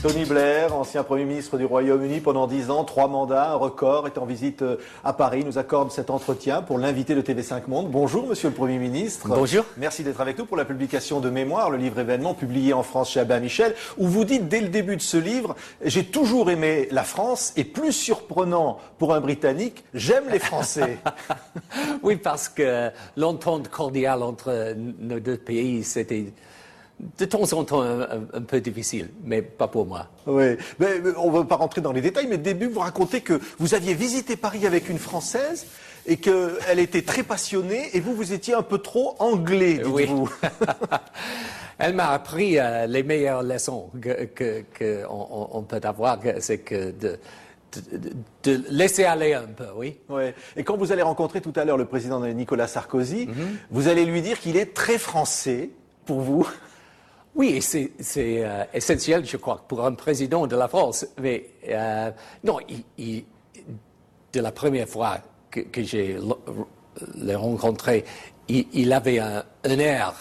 Tony Blair, ancien Premier ministre du Royaume-Uni pendant 10 ans, 3 mandats, un record, est en visite à Paris, nous accorde cet entretien pour l'invité de TV5 Monde. Bonjour Monsieur le Premier ministre. Bonjour. Merci d'être avec nous pour la publication de Mémoire, le livre événement publié en France chez Albin Michel, où vous dites dès le début de ce livre, j'ai toujours aimé la France et plus surprenant pour un Britannique, j'aime les Français. Oui, parce que l'entente cordiale entre nos deux pays, c'était de temps en temps un peu difficile, mais pas pour moi. Oui, mais on ne va pas rentrer dans les détails, mais au début, vous racontez que vous aviez visité Paris avec une Française et qu'elle était très passionnée et vous étiez un peu trop anglais, dites-vous. Oui. Elle m'a appris les meilleures leçons qu'on peut avoir, c'est que de laisser aller un peu, oui. Ouais. Et quand vous allez rencontrer tout à l'heure le président Nicolas Sarkozy, vous allez lui dire qu'il est très français pour vous. Oui, c'est essentiel, je crois, pour un président de la France. Mais non, de la première fois que j'ai l'ai rencontré, il avait un air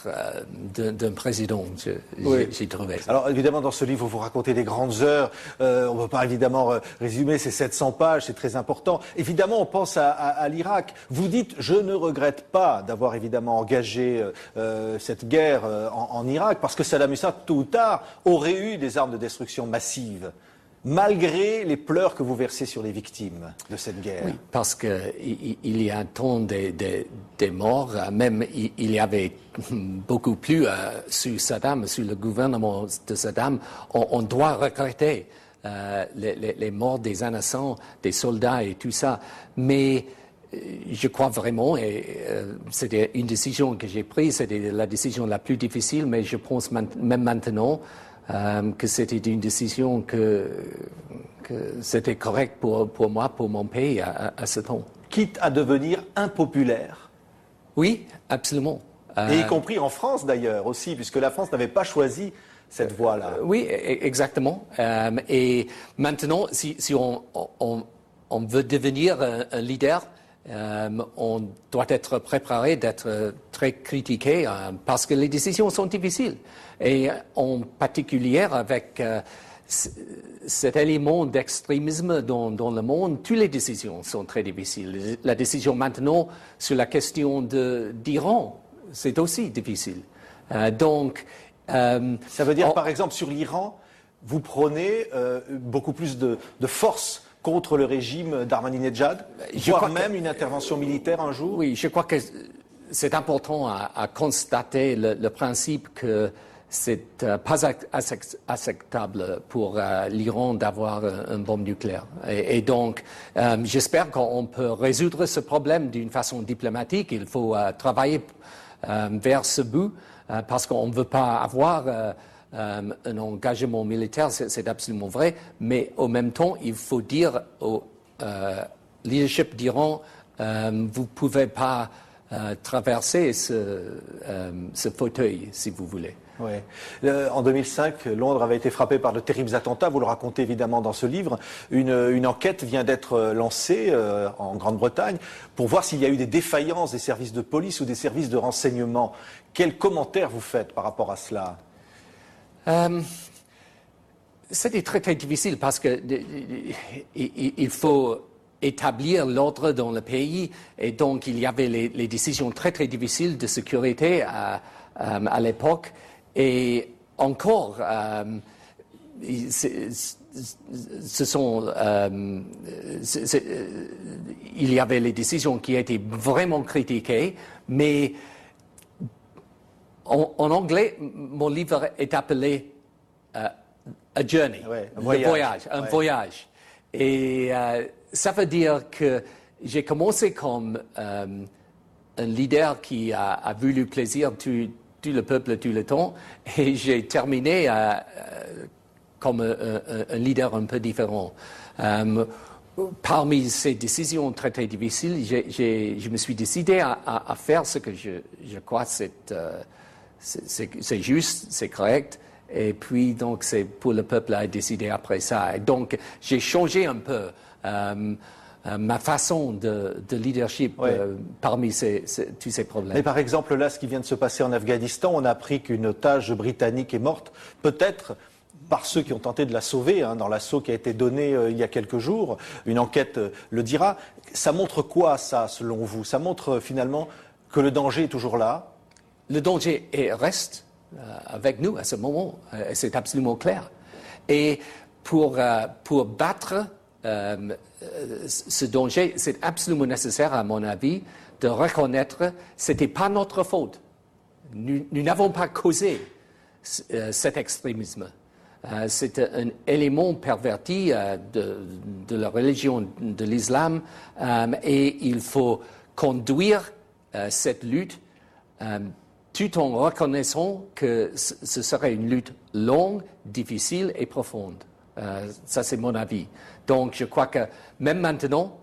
d'un président, j'ai trouvé. Alors évidemment, dans ce livre, vous racontez des grandes heures. On ne peut pas évidemment résumer ces 700 pages, c'est très important. Évidemment, on pense à l'Irak. Vous dites, je ne regrette pas d'avoir évidemment engagé cette guerre en Irak, parce que Saddam Hussein, tôt ou tard, aurait eu des armes de destruction massive. Malgré les pleurs que vous versez sur les victimes de cette guerre. Oui, parce qu'il y a un temps des morts, même il y avait beaucoup plus sur Saddam, sur le gouvernement de Saddam. On doit regretter les morts des innocents, des soldats et tout ça. Mais je crois vraiment, et c'était une décision que j'ai prise, c'était la décision la plus difficile, mais je pense même maintenant que c'était une décision que c'était correct pour moi, pour mon pays à ce temps. Quitte à devenir impopulaire. Oui, absolument. Et y compris en France d'ailleurs aussi, puisque la France n'avait pas choisi cette voie-là. Oui, exactement. Et maintenant, si on veut devenir un leader, on doit être préparé d'être très critiqué parce que les décisions sont difficiles. Et en particulier avec cet élément d'extrémisme dans le monde, toutes les décisions sont très difficiles. La décision maintenant sur la question d'Iran, c'est aussi difficile. Donc, ça veut dire par exemple sur l'Iran, vous prenez beaucoup plus de force contre le régime d'Ahmadinejad, voire même une intervention militaire un jour? Oui, je crois que c'est important à constater le principe que c'est pas acceptable pour l'Iran d'avoir une bombe nucléaire. Et donc, j'espère qu'on peut résoudre ce problème d'une façon diplomatique. Il faut travailler vers ce but parce qu'on ne veut pas avoir un engagement militaire, c'est absolument vrai, mais en même temps, il faut dire au leadership d'Iran, vous ne pouvez pas traverser ce fauteuil, si vous voulez. Oui. En 2005, Londres avait été frappé par de terribles attentats. Vous le racontez évidemment dans ce livre. Une enquête vient d'être lancée en Grande-Bretagne pour voir s'il y a eu des défaillances des services de police ou des services de renseignement. Quel commentaire vous faites par rapport à cela? C'était très très difficile parce que il faut établir l'ordre dans le pays et donc il y avait les décisions très très difficiles de sécurité à l'époque et encore il y avait les décisions qui étaient vraiment critiquées, mais en anglais, mon livre est appelé A Journey, un voyage. Et ça veut dire que j'ai commencé comme un leader qui a vu le plaisir tout le peuple tout le temps, et j'ai terminé comme un leader un peu différent. Parmi ces décisions très très difficiles, je me suis décidé à faire ce que je crois c'est juste, c'est correct. Et puis, donc, c'est pour le peuple à décider après ça. Et donc, j'ai changé un peu ma façon de leadership parmi tous ces problèmes. Mais par exemple, là, ce qui vient de se passer en Afghanistan, on a appris qu'une otage britannique est morte. Peut-être par ceux qui ont tenté de la sauver, dans l'assaut qui a été donné il y a quelques jours. Une enquête le dira. Ça montre quoi, ça, selon vous? Ça montre finalement que le danger est toujours là? Le danger reste avec nous à ce moment, c'est absolument clair. Et pour battre ce danger, c'est absolument nécessaire, à mon avis, de reconnaître que ce n'était pas notre faute. Nous n'avons pas causé cet extrémisme. C'est un élément perverti de la religion de l'islam et il faut conduire cette lutte tout en reconnaissant que ce serait une lutte longue, difficile et profonde. Ça, c'est mon avis. Donc, je crois que même maintenant,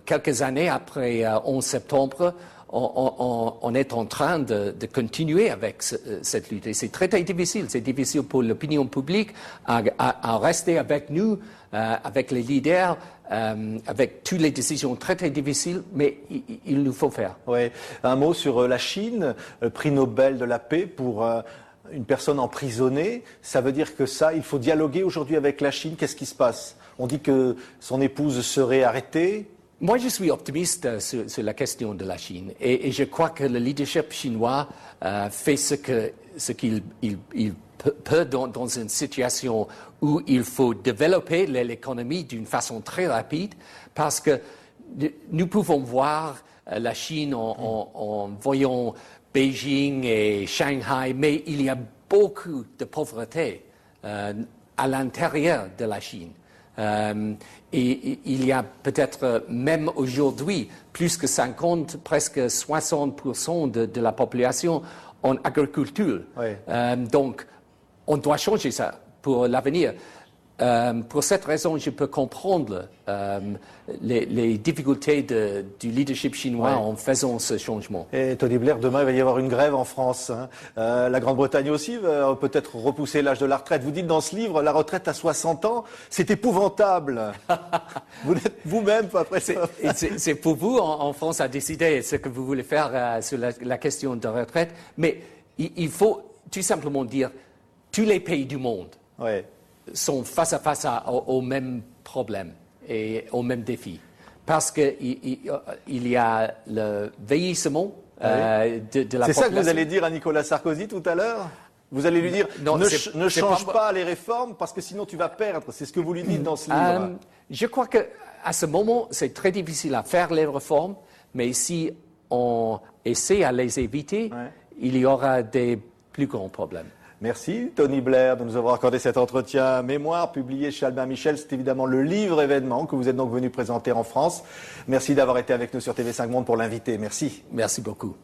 quelques années après 11 septembre, on est en train de continuer avec cette lutte. Et c'est très, très difficile. C'est difficile pour l'opinion publique à rester avec nous, avec les leaders, avec toutes les décisions très, très difficiles, mais il nous faut faire. Oui. Un mot sur la Chine, le prix Nobel de la paix pour une personne emprisonnée. Ça veut dire que il faut dialoguer aujourd'hui avec la Chine. Qu'est-ce qui se passe? On dit que son épouse serait arrêtée. Moi, je suis optimiste sur la question de la Chine et je crois que le leadership chinois fait ce qu'il peut dans une situation où il faut développer l'économie d'une façon très rapide parce que nous pouvons voir la Chine en voyant Beijing et Shanghai, mais il y a beaucoup de pauvreté à l'intérieur de la Chine. Et il y a peut-être même aujourd'hui plus que 50, presque 60% de la population en agriculture. Oui. Donc, on doit changer ça pour l'avenir. Pour cette raison, je peux comprendre les difficultés du leadership chinois en faisant ce changement. Et Tony Blair, demain, il va y avoir une grève en France. La Grande-Bretagne aussi va peut-être repousser l'âge de la retraite. Vous dites dans ce livre, la retraite à 60 ans, c'est épouvantable. Vous n'êtes vous-même pas prêt. C'est pour vous, en France, à décider ce que vous voulez faire sur la question de retraite. Mais il faut tout simplement dire, tous les pays du monde sont face à face aux mêmes problèmes et aux mêmes défis. Parce qu'il y a le vieillissement de la population. C'est ça que vous allez dire à Nicolas Sarkozy tout à l'heure? Vous allez lui dire ne change pas les réformes parce que sinon tu vas perdre. C'est ce que vous lui dites dans ce livre. Je crois qu'à ce moment, c'est très difficile à faire les réformes, mais si on essaie à les éviter, il y aura des plus grands problèmes. Merci Tony Blair de nous avoir accordé cet entretien mémoire publié chez Albin Michel. C'est évidemment le livre événement que vous êtes donc venu présenter en France. Merci d'avoir été avec nous sur TV5 Monde pour l'inviter. Merci. Merci beaucoup.